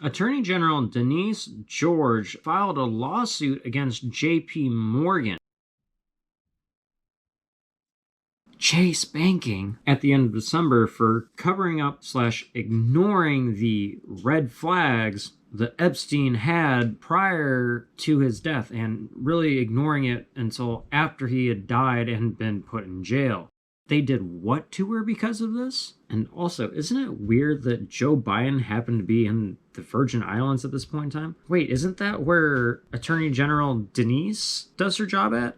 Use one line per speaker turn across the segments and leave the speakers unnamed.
Attorney General Denise George filed a lawsuit against J.P. Morgan, Chase Banking, at the end of December for covering up / ignoring the red flags that Epstein had prior to his death, and really ignoring it until after he had died and been put in jail. They did what to her because of this? And also, isn't it weird that Joe Biden happened to be in the Virgin Islands at this point in time? Wait, isn't that where Attorney General Denise does her job at?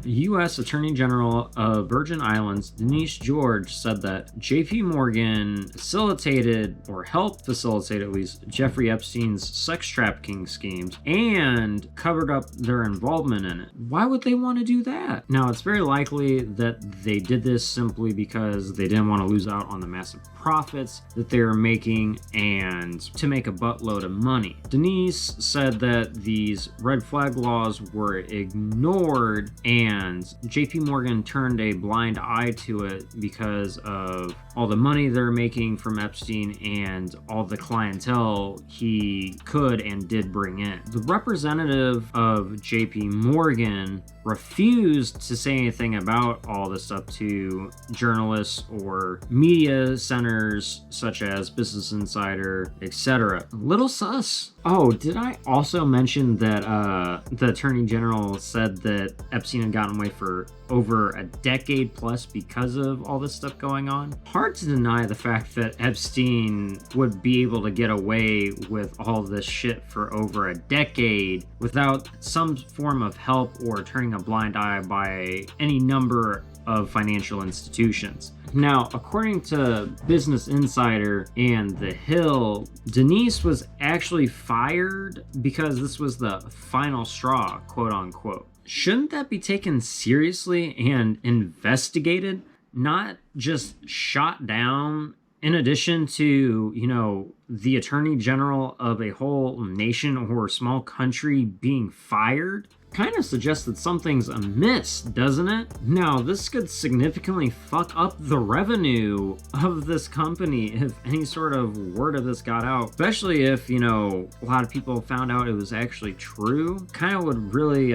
U.S. Attorney General of Virgin Islands Denise George said that J.P. Morgan facilitated, or helped facilitate at least, Jeffrey Epstein's sex trafficking schemes and covered up their involvement in it. Why would they want to do that? Now, it's very likely that they did this simply because they didn't want to lose out on the massive profits that they were making and to make a buttload of money. Denise said that these red flag laws were ignored and JP Morgan turned a blind eye to it because of all the money they're making from Epstein and all the clientele he could and did bring in. The representative of JP Morgan refused to say anything about all this stuff to journalists or media centers such as Business Insider, etc. Little sus. Oh, did I also mention that the Attorney General said that Epstein had gotten away for over a decade plus because of all this stuff going on? Hard to deny the fact that Epstein would be able to get away with all this shit for over a decade without some form of help or turning a blind eye by any number of financial institutions. Now, according to Business Insider and The Hill, Denise was actually fired because this was the final straw, quote unquote. Shouldn't that be taken seriously and investigated, not just shot down? In addition to, the Attorney General of a whole nation or small country being fired? Kind of suggests that something's amiss, doesn't it? Now, this could significantly fuck up the revenue of this company if any sort of word of this got out, especially if, a lot of people found out it was actually true. Kind of would really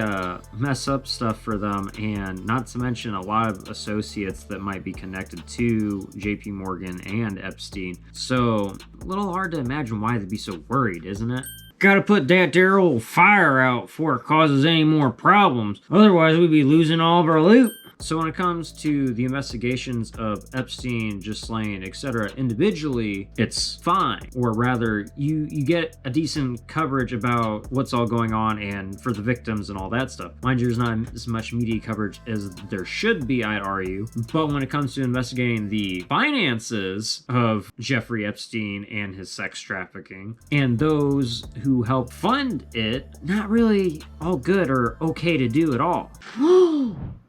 mess up stuff for them, and not to mention a lot of associates that might be connected to JP Morgan and Epstein. So, a little hard to imagine why they'd be so worried, isn't it? Gotta put that there old fire out before it causes any more problems. Otherwise, we'd be losing all of our loot. So when it comes to the investigations of Epstein, Ghislaine, etc. individually, it's fine. Or rather, you get a decent coverage about what's all going on and for the victims and all that stuff. Mind you, there's not as much media coverage as there should be, I'd argue. But when it comes to investigating the finances of Jeffrey Epstein and his sex trafficking, and those who helped fund it, not really all good or okay to do at all.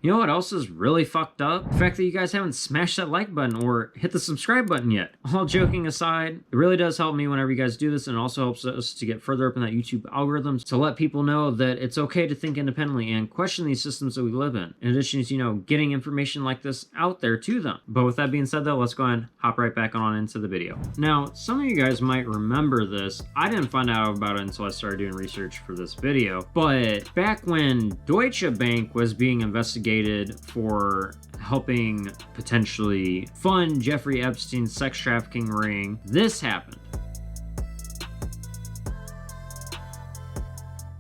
You know what else is really fucked up? The fact that you guys haven't smashed that like button or hit the subscribe button yet. All joking aside, it really does help me whenever you guys do this, and it also helps us to get further up in that YouTube algorithm to let people know that it's okay to think independently and question these systems that we live in addition to, getting information like this out there to them. But with that being said though, let's go ahead and hop right back on into the video. Now, some of you guys might remember this. I didn't find out about it until I started doing research for this video, but back when Deutsche Bank was being investigated for helping potentially fund Jeffrey Epstein's sex trafficking ring, this happened.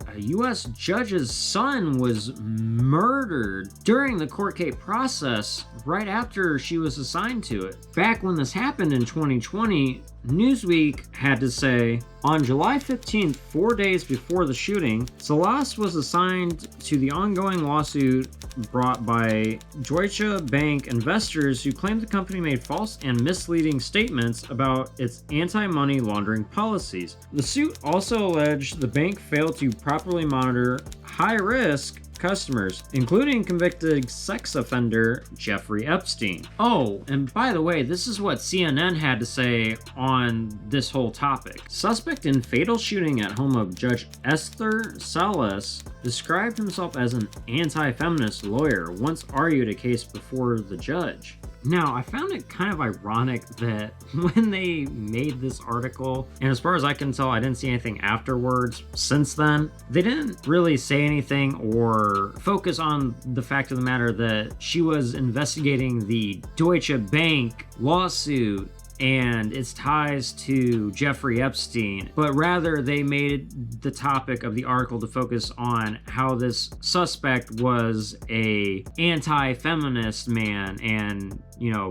A U.S. judge's son was murdered during the court case process right after she was assigned to it. Back when this happened in 2020, Newsweek had to say, on July 15th, 4 days before the shooting, Salas was assigned to the ongoing lawsuit brought by Deutsche Bank investors who claimed the company made false and misleading statements about its anti-money laundering policies. The suit also alleged the bank failed to properly monitor high-risk customers, including convicted sex offender Jeffrey Epstein. Oh, and by the way, this is what CNN had to say on this whole topic. Suspect in fatal shooting at home of Judge Esther Salas described himself as an anti-feminist lawyer, once argued a case before the judge. Now, I found it kind of ironic that when they made this article, and as far as I can tell, I didn't see anything afterwards since then, they didn't really say anything or focus on the fact of the matter that she was investigating the Deutsche Bank lawsuit and its ties to Jeffrey Epstein, but rather they made the topic of the article to focus on how this suspect was a anti-feminist man, and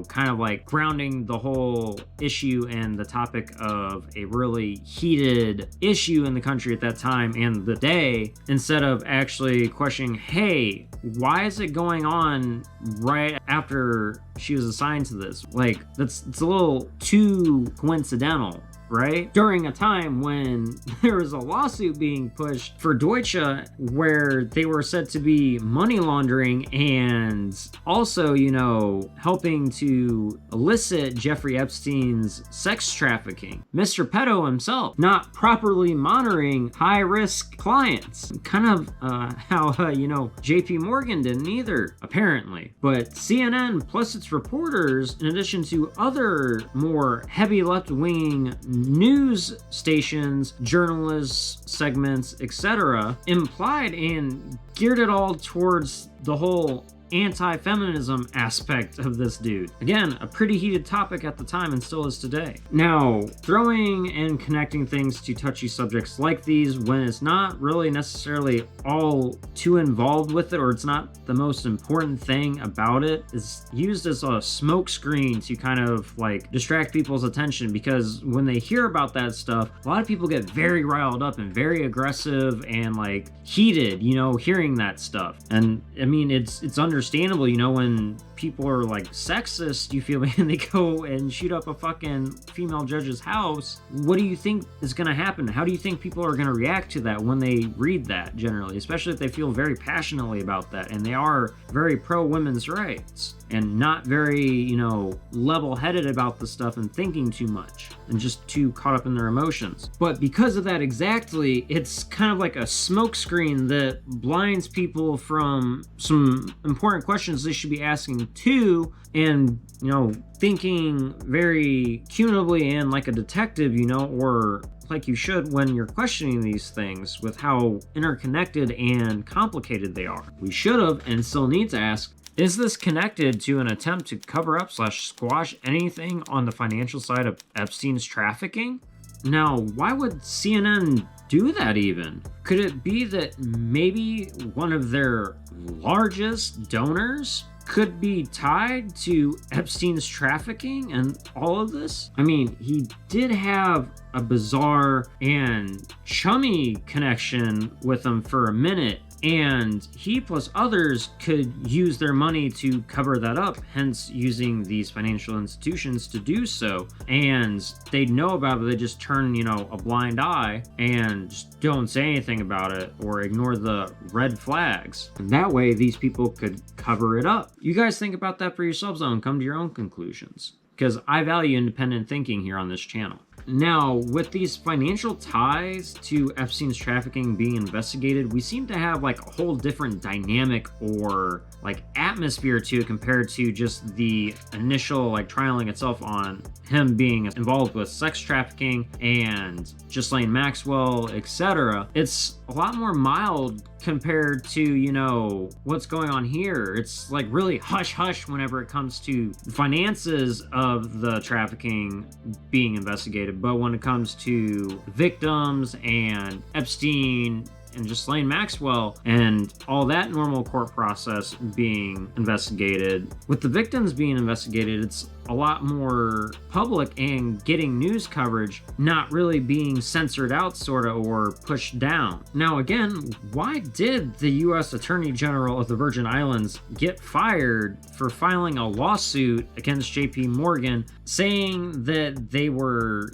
kind of like grounding the whole issue and the topic of a really heated issue in the country at that time and the day, instead of actually questioning, hey, why is it going on right after she was assigned to this? Like, it's a little too coincidental, right? During a time when there was a lawsuit being pushed for Deutsche where they were said to be money laundering and also, helping to elicit Jeffrey Epstein's sex trafficking. Mr. Pedo himself not properly monitoring high-risk clients. Kind of how, JP Morgan didn't either, apparently. But CNN plus its reporters, in addition to other more heavy left-wing news stations, journalists, segments, etc., implied and geared it all towards the whole anti-feminism aspect of this dude. Again, a pretty heated topic at the time and still is today. Now, throwing and connecting things to touchy subjects like these when it's not really necessarily all too involved with it, or it's not the most important thing about it, is used as a smokescreen to kind of like distract people's attention, because when they hear about that stuff, a lot of people get very riled up and very aggressive and like heated, hearing that stuff. And I mean, it's understandable, when people are like sexist, you feel me, and they go and shoot up a fucking female judge's house. What do you think is going to happen? How do you think people are going to react to that when they read that, generally, especially if they feel very passionately about that and they are very pro women's rights and not very, level-headed about the stuff and thinking too much and just too caught up in their emotions? But because of that exactly, it's kind of like a smokescreen that blinds people from some important questions they should be asking too, and thinking very cumulatively and like a detective, or like you should when you're questioning these things with how interconnected and complicated they are. We should have and still need to ask, is this connected to an attempt to cover up / squash anything on the financial side of Epstein's trafficking? Now, why would CNN do that even? Could it be that maybe one of their largest donors could be tied to Epstein's trafficking and all of this? I mean, he did have a bizarre and chummy connection with him for a minute, and he plus others could use their money to cover that up, hence using these financial institutions to do so. And they know about it, they just turn, a blind eye and just don't say anything about it or ignore the red flags. And that way, these people could cover it up. You guys think about that for yourselves though and come to your own conclusions, because I value independent thinking here on this channel. Now, with these financial ties to Epstein's trafficking being investigated, we seem to have like a whole different dynamic or like atmosphere to it compared to just the initial like trialing itself on him being involved with sex trafficking and Ghislaine Maxwell, etc. It's a lot more mild compared to, what's going on here. It's like really hush-hush whenever it comes to the finances of the trafficking being investigated. But when it comes to victims and Epstein and Ghislaine Maxwell and all that normal court process being investigated, with the victims being investigated, it's a lot more public and getting news coverage, not really being censored out sort of or pushed down. Now again, why did the US Attorney General of the Virgin Islands get fired for filing a lawsuit against JP Morgan saying that they were,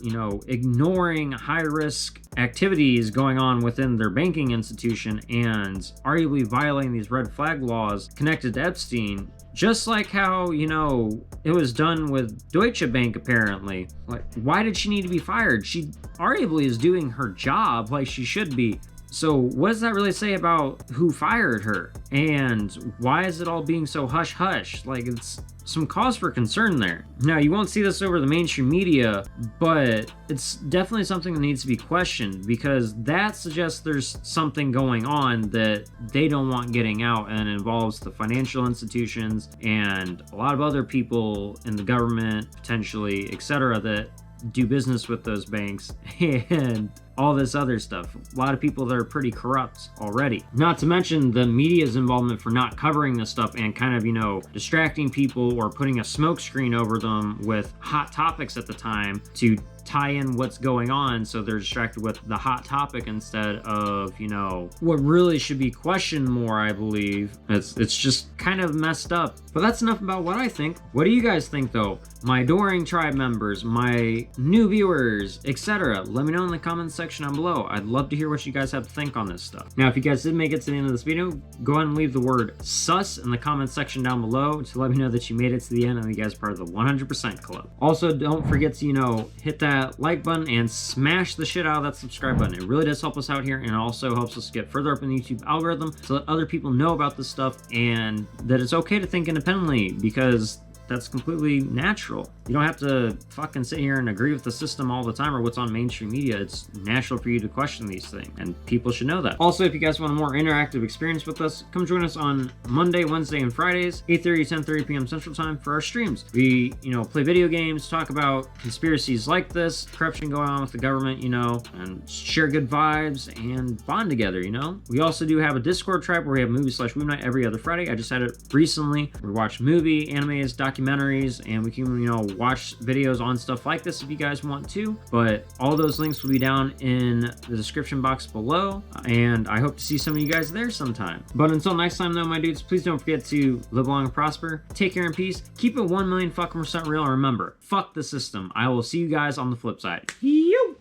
ignoring high-risk activities going on within their banking institution and arguably violating these red flag laws connected to Epstein? Just like how, it was done with Deutsche Bank, apparently. Like, why did she need to be fired? She arguably is doing her job like she should be. So what does that really say about who fired her? And why is it all being so hush-hush? Like, it's some cause for concern there. Now, you won't see this over the mainstream media, but it's definitely something that needs to be questioned, because that suggests there's something going on that they don't want getting out, and it involves the financial institutions and a lot of other people in the government, potentially, etc., that do business with those banks and all this other stuff. A lot of people that are pretty corrupt already. Not to mention the media's involvement for not covering this stuff and kind of, distracting people or putting a smokescreen over them with hot topics at the time to tie in what's going on, so they're distracted with the hot topic instead of, what really should be questioned more, I believe. It's just kind of messed up. But that's enough about what I think. What do you guys think, though? My adoring tribe members, my new viewers, etc. Let me know in the comments section down below. I'd love to hear what you guys have to think on this stuff. Now, if you guys did make it to the end of this video, go ahead and leave the word sus in the comments section down below to let me know that you made it to the end and you guys are part of the 100% club. Also, don't forget to, hit that like button and smash the shit out of that subscribe button. It really does help us out here, and it also helps us get further up in the YouTube algorithm so that other people know about this stuff and that it's okay to think independently, because that's completely natural. You don't have to fucking sit here and agree with the system all the time or what's on mainstream media. It's natural for you to question these things, and people should know that. Also, if you guys want a more interactive experience with us, come join us on Monday, Wednesday, and Fridays, 8:30 to 10:30 p.m. Central Time for our streams. We, play video games, talk about conspiracies like this, corruption going on with the government, and share good vibes and bond together, We also do have a Discord tribe where we have movie/movie night every other Friday. I just had it recently. We watch movie, animes, documentaries, and we can, watch videos on stuff like this if you guys want to. But all those links will be down in the description box below, and I hope to see some of you guys there sometime. But until next time, though, my dudes, please don't forget to live long and prosper, take care and peace, keep it 1,000,000% real, and remember, fuck the system. I will see you guys on the flip side. Yo!